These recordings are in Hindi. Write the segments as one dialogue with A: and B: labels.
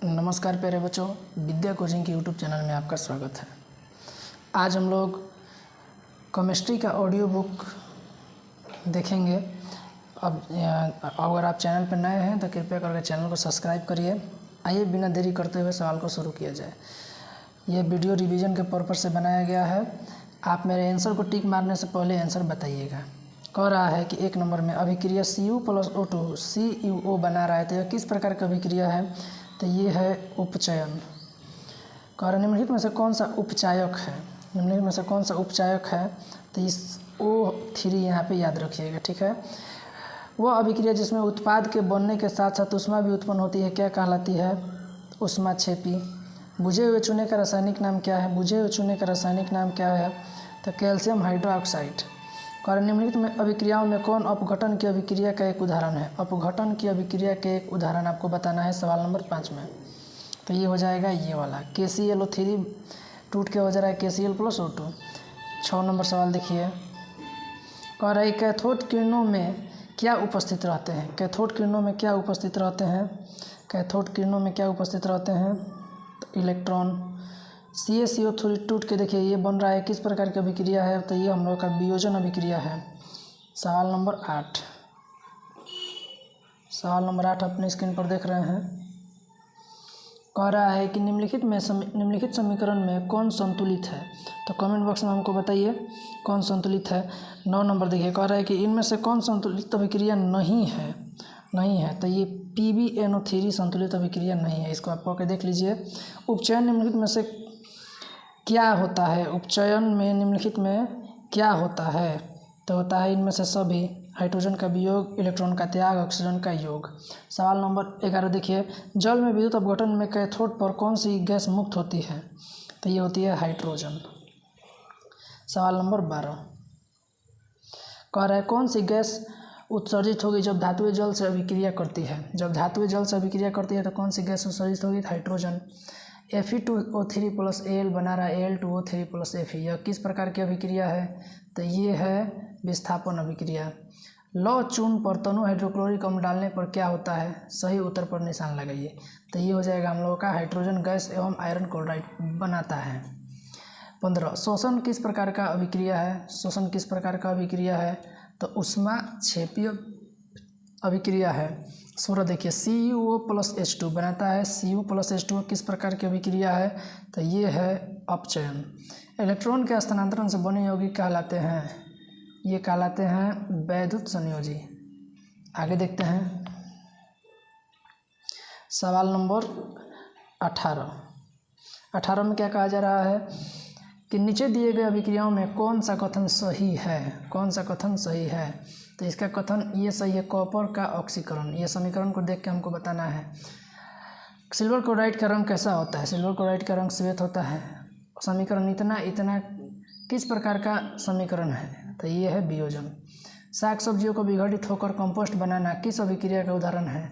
A: नमस्कार प्यारे बच्चों, विद्या कोचिंग के यूट्यूब चैनल में आपका स्वागत है। आज हम लोग केमिस्ट्री का ऑडियो बुक देखेंगे। अब अगर आप चैनल पर नए हैं तो कृपया करके चैनल को सब्सक्राइब करिए। आइए बिना देरी करते हुए सवाल को शुरू किया जाए। यह वीडियो रिवीजन के पर्पज़ से बनाया गया है। आप मेरे आंसर को टिक मारने से पहले आंसर बताइएगा। कह रहा है कि एक नंबर में अभिक्रिया Cu + O2 CuO बना रहा है, तो यह किस प्रकार की अभिक्रिया है? तो ये है उपचयन। कह निम्नलिखित में से कौन सा उपचायक है? निम्नलिखित में से कौन सा उपचायक है? तो इस O3 यहाँ पे याद रखिएगा, ठीक है। वह अभिक्रिया जिसमें उत्पाद के बनने के साथ साथ ऊष्मा भी उत्पन्न होती है, क्या कहलाती है? ऊष्माक्षेपी। बुझे हुए चूने का रासायनिक नाम क्या है? बुझे हुए चूने का रासायनिक नाम क्या है? तो कैल्शियम हाइड्रोक्साइड। कारण निम्नलिखित में अभिक्रियाओं में कौन अपघटन की अभिक्रिया का एक उदाहरण है? अपघटन की अभिक्रिया के एक उदाहरण आपको बताना है सवाल नंबर 5 में। तो ये हो जाएगा ये वाला KClO3 टूट के हो जा रहा है KCl + O2। 6 नंबर सवाल देखिए। कह रहा है कैथोड किरणों में क्या उपस्थित रहते हैं? कैथोड किरणों में क्या उपस्थित रहते हैं? कैथोड किरणों में क्या उपस्थित रहते हैं? तो इलेक्ट्रॉन। CaCO3 टूट के देखिए ये बन रहा है, किस प्रकार की अभिक्रिया है? तो ये हम लोग का वियोजन अभिक्रिया है। सवाल नंबर 8। सवाल नंबर 8 अपने स्क्रीन पर देख रहे हैं। कह रहा है कि निम्नलिखित समीकरण में कौन संतुलित है? तो कमेंट बॉक्स में हमको बताइए कौन संतुलित है। 9 नंबर देखिए, कह रहा है कि इनमें से कौन संतुलित अभिक्रिया नहीं है? नहीं है, तो ये PbNO3 संतुलित अभिक्रिया नहीं है। इसको आप पढ़ के देख लीजिए। उपचयन निम्नलिखित में से क्या होता है? उपचयन में निम्नलिखित में क्या होता है? तो होता है इनमें से सभी: हाइड्रोजन का वियोग, इलेक्ट्रॉन का त्याग, ऑक्सीजन का योग। सवाल नंबर 11 देखिए, जल में विद्युत अपघटन में कैथोड पर कौन सी गैस मुक्त होती है? तो ये होती है हाइड्रोजन। सवाल नंबर 12 कह रहा है कौन सी गैस उत्सर्जित होगी जब धातुएं जल से अभिक्रिया करती है? जब धातुएं जल से अभिक्रिया करती है तो कौन सी गैस उत्सर्जित होगी? हाइड्रोजन। Fe2O3 + Al बना रहा है Al2O3 + Fe। यह किस प्रकार की अभिक्रिया है? तो ये है विस्थापन अभिक्रिया। लौह चूर्ण पर तनु हाइड्रोक्लोरिक अम्ल डालने पर क्या होता है? सही उत्तर पर निशान लगाइए। तो ये हो जाएगा हम लोगों का हाइड्रोजन गैस एवं आयरन क्लोराइड बनाता है। 15 शोषण किस प्रकार का अभिक्रिया है? शोषण किस प्रकार का अभिक्रिया है? तो ऊष्माक्षेपी अभिक्रिया है। 16 देखिए, CuO + H2 बनाता है Cu + H2 किस प्रकार की अभिक्रिया है? तो ये है अपचयन। इलेक्ट्रॉन के स्थानांतरण से बने यौगिक कहलाते हैं? ये कहलाते हैं वैद्युत संयोजी। आगे देखते हैं सवाल नंबर 18 में क्या कहा जा रहा है कि नीचे दिए गए अभिक्रियाओं में कौन सा कथन सही है? कौन सा कथन सही है? तो इसका कथन ये सही है, कॉपर का ऑक्सीकरण। ये समीकरण को देख के हमको बताना है। सिल्वर क्लोराइड का रंग कैसा होता है? सिल्वर क्लोराइड का रंग श्वेत होता है। समीकरण इतना किस प्रकार का समीकरण है? तो ये है वियोजन। साग सब्जियों को विघटित होकर कंपोस्ट बनाना किस अभिक्रिया का उदाहरण है?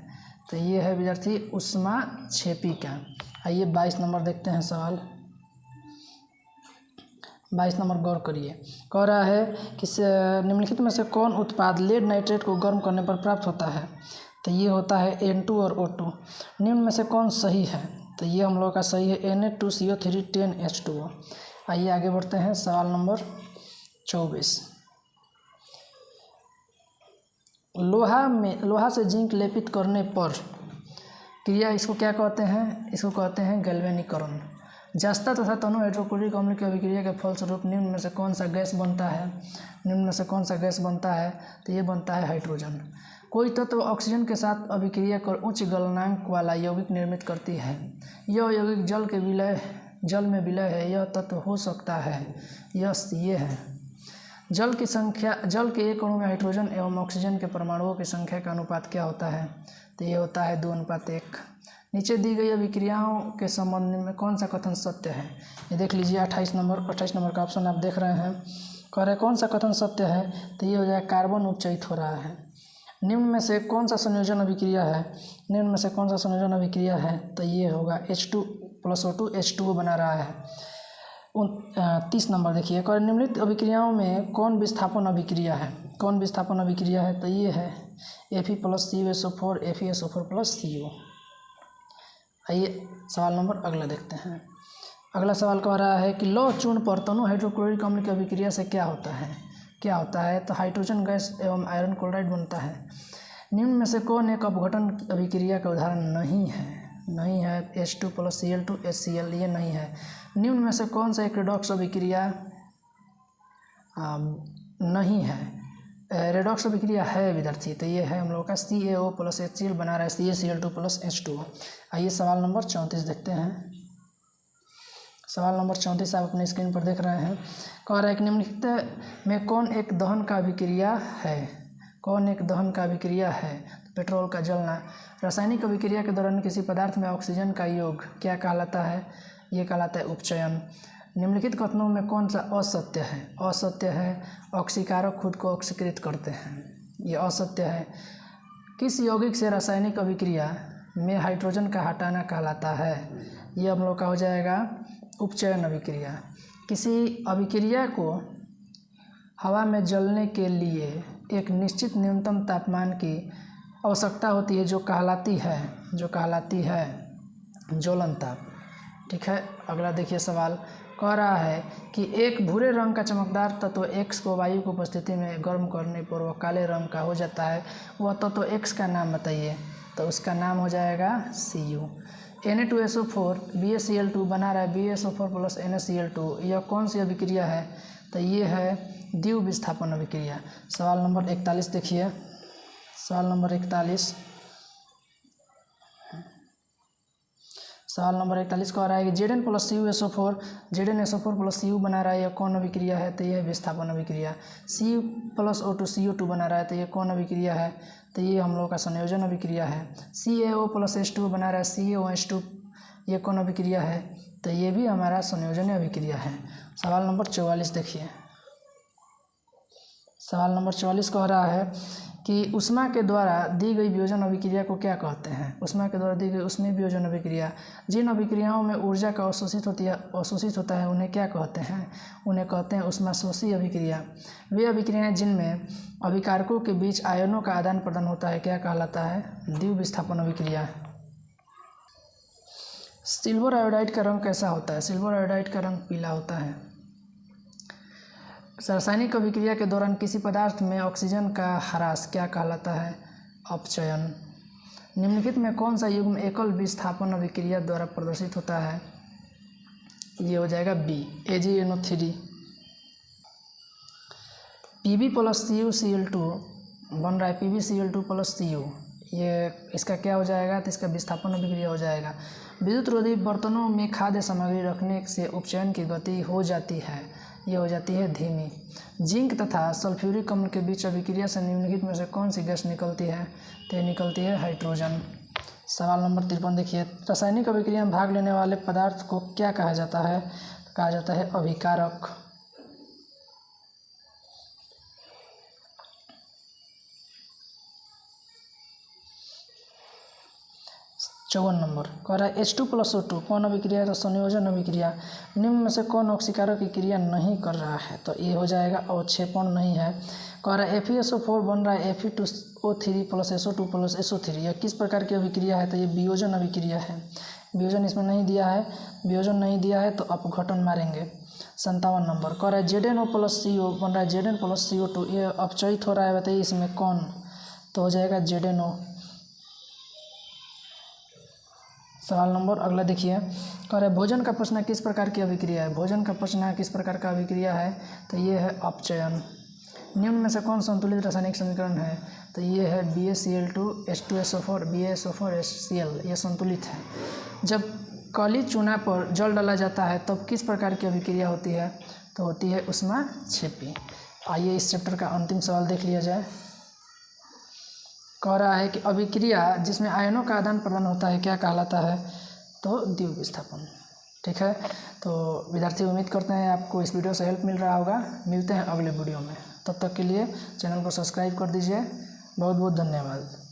A: तो ये है विद्यार्थी ऊष्माक्षेपी का। आइए 22 नंबर देखते हैं सवाल। 22 नंबर गौर करिए। कह रहा है कि निम्नलिखित में से कौन उत्पाद लेड नाइट्रेट को गर्म करने पर प्राप्त होता है? तो ये होता है N2 और O2। निम्न में से कौन सही है? तो ये हम लोग का सही है Na2CO3 10H2O। आइए आगे बढ़ते हैं सवाल नंबर 24। लोहा से जिंक लेपित करने पर क्रिया इसको क्या कहते हैं? इसको कहते हैं गैल्वेनीकरण। जस्ता तथा तनु हाइड्रोक्लोरिक अम्ल की अभिक्रिया के फलस्वरूप निम्न में से कौन सा गैस बनता है? निम्न में से कौन सा गैस बनता है? तो ये बनता है हाइड्रोजन। कोई तत्व ऑक्सीजन के साथ अभिक्रिया कर उच्च गलनांक वाला यौगिक निर्मित करती है। यह यौगिक जल में विलय है। यह तत्व हो सकता है? यस, ये है। जल के एक अणु में हाइड्रोजन एवं ऑक्सीजन के परमाणुओं की संख्या का अनुपात क्या होता है? तो ये होता है 2:1। नीचे दी गई अभिक्रियाओं के संबंध में कौन सा कथन सत्य है? ये देख लीजिए 28 नंबर का ऑप्शन आप देख रहे हैं। कह रहे कौन सा कथन सत्य है? तो ये हो जाएगा कार्बन उपचयित हो रहा है। निम्न में से कौन सा संयोजन अभिक्रिया है? निम्न में से कौन सा संयोजन अभिक्रिया है? तो ये होगा H2 + O2 H2O बना रहा है। 30 नंबर देखिए, कह निम्नलिखित अभिक्रियाओं में कौन विस्थापन अभिक्रिया है? कौन विस्थापन अभिक्रिया है? तो ये है Fe + CuSO4 FeSO4 + CO। आइए सवाल नंबर अगला देखते हैं। अगला सवाल कह रहा है कि लौह चूर्ण परमाणु हाइड्रोक्लोरिक अम्ल की अभिक्रिया से क्या होता है। तो हाइड्रोजन गैस एवं आयरन क्लोराइड बनता है। निम्न में से कौन एक अपघटन अभिक्रिया का उदाहरण नहीं है। H2 + Cl2 HCl, ये नहीं है। निम्न में से कौन सा एक रेडॉक्स अभिक्रिया नहीं है। रेडॉक्स अभिक्रिया है विद्यार्थी, तो ये है हम लोग का CaO + HCl बना रहा है CaCl2 + H2O। आइए सवाल नंबर 34 देखते हैं। सवाल नंबर 34 आप अपने स्क्रीन पर देख रहे हैं। कह रहा है कि निम्नलिखित में कौन एक दहन का अभिक्रिया है। पेट्रोल का जलना। रासायनिक अभिक्रिया के दौरान किसी पदार्थ में ऑक्सीजन का योग क्या कहलाता है। ये कहलाता है उपचयन। निम्नलिखित कथनों में कौन सा असत्य है। ऑक्सीकारक खुद को ऑक्सीकृत करते हैं, ये असत्य है। किस यौगिक से रासायनिक अभिक्रिया में हाइड्रोजन का हटाना कहलाता है। ये हम लोग का हो जाएगा उपचयन अभिक्रिया। किसी अभिक्रिया को हवा में जलने के लिए एक निश्चित न्यूनतम तापमान की आवश्यकता होती है, जो कहलाती है ज्वलन ताप। ठीक है, अगला देखिए सवाल कह रहा है कि एक भूरे रंग का चमकदार तत्व X को वायु की उपस्थिति में गर्म करने पर वह काले रंग का हो जाता है। वह तत्व X का नाम बताइए। तो उसका नाम हो जाएगा Cu। Na2SO4 BaCl2 बना रहा है BaSO4 + NaCl2, यह कौन सी अभिक्रिया है। तो ये है द्वितीय विस्थापन अभिक्रिया। सवाल नंबर 41 देखिए। सवाल नंबर 41 कह रहा है कि Zn + CuSO4 ZnSO4 + Cu बना रहा है, यह कौन अभिक्रिया है। तो यह विस्थापन अभिक्रिया। Cu + O2 CO2 बना रहा है, तो ये कौन अभिक्रिया है। तो ये हम लोग का संयोजन अभिक्रिया है। CaO + H2O बना रहा है CaOH2, ये कौन अभिक्रिया है। तो ये भी हमारा संयोजन अभिक्रिया है। सवाल नंबर 44 देखिए। सवाल नंबर 44 कह रहा है कि ऊष्मा के द्वारा दी गई वियोजन अभिक्रिया को क्या कहते हैं। ऊष्मा के द्वारा दी गई ऊष्मीय वियोजन अभिक्रिया। जिन अभिक्रियाओं में ऊर्जा का अवशोषित होता है उन्हें क्या कहते हैं। उन्हें कहते हैं ऊष्माशोषी अभिक्रिया। वे अभिक्रियाएं जिनमें अभिकारकों के बीच आयनों का आदान प्रदान होता है क्या कहलाता है। द्वितीय विस्थापन अभिक्रिया। सिल्वर आयोडाइड का रंग कैसा होता है। सिल्वर आयोडाइड का रंग पीला होता है। रासायनिक अभिक्रिया के दौरान किसी पदार्थ में ऑक्सीजन का ह्रास क्या कहलाता है। अपचयन। निम्नलिखित में कौन सा युग्म एकल विस्थापन अभिक्रिया द्वारा प्रदर्शित होता है। ये हो जाएगा B AgNO3। Pb + CuCl2 बन रहा है PbCl2 + Cu, ये इसका क्या हो जाएगा। तो इसका विस्थापन अभिक्रिया हो जाएगा। विद्युत रोधी बर्तनों में खाद्य सामग्री रखने से उपचयन की गति हो जाती है, ये हो जाती है धीमी। जिंक तथा सल्फ्यूरिक अम्ल के बीच अभिक्रिया से निम्नलिखित में से कौन सी गैस निकलती है। तो ये निकलती है हाइड्रोजन। सवाल नंबर 53 देखिए। रासायनिक अभिक्रिया में भाग लेने वाले पदार्थ को क्या कहा जाता है। कहा जाता है अभिकारक। चौवन नंबर कह रहा है H2 + O2 कौन अभिक्रिया है। तो संयोजन अभिक्रिया। निम्न में से कौन ऑक्सीकारक की क्रिया नहीं कर रहा है। तो ये हो जाएगा अवक्षेपण नहीं है। कह रहा है FeSO4 बन रहा है Fe2O3 + SO2 + SO3, यह किस प्रकार की अभिक्रिया है। तो ये वियोजन अभिक्रिया है। वियोजन इसमें नहीं दिया है तो अपघटन मारेंगे। 57 नंबर कह रहा है ZnO + CO बन रहा है Zn + CO2, ये अपचयित हो रहा है, बताइए इसमें कौन। तो हो जाएगा ZnO। सवाल नंबर अगला देखिए। कह रहा है भोजन का पचना किस प्रकार की अभिक्रिया है। भोजन का पचना किस प्रकार का अभिक्रिया है। तो ये है अपचयन। निम्न में से कौन संतुलित रासायनिक समीकरण है। तो ये है BaCl2 H2SO4 BaSO4 HCl, ये संतुलित है। जब काली चूना पर जल डाला जाता है तब किस प्रकार की अभिक्रिया होती है। तो होती है ऊष्माक्षेपी। आइए इस चैप्टर का अंतिम सवाल देख लिया जाए। कह रहा है कि अभिक्रिया जिसमें आयनों का आदान प्रदान होता है क्या कहलाता है। तो द्वितीय विस्थापन। ठीक है, तो विद्यार्थी उम्मीद करते हैं आपको इस वीडियो से हेल्प मिल रहा होगा। मिलते हैं अगले वीडियो में, तब तक के लिए चैनल को सब्सक्राइब कर दीजिए। बहुत बहुत धन्यवाद।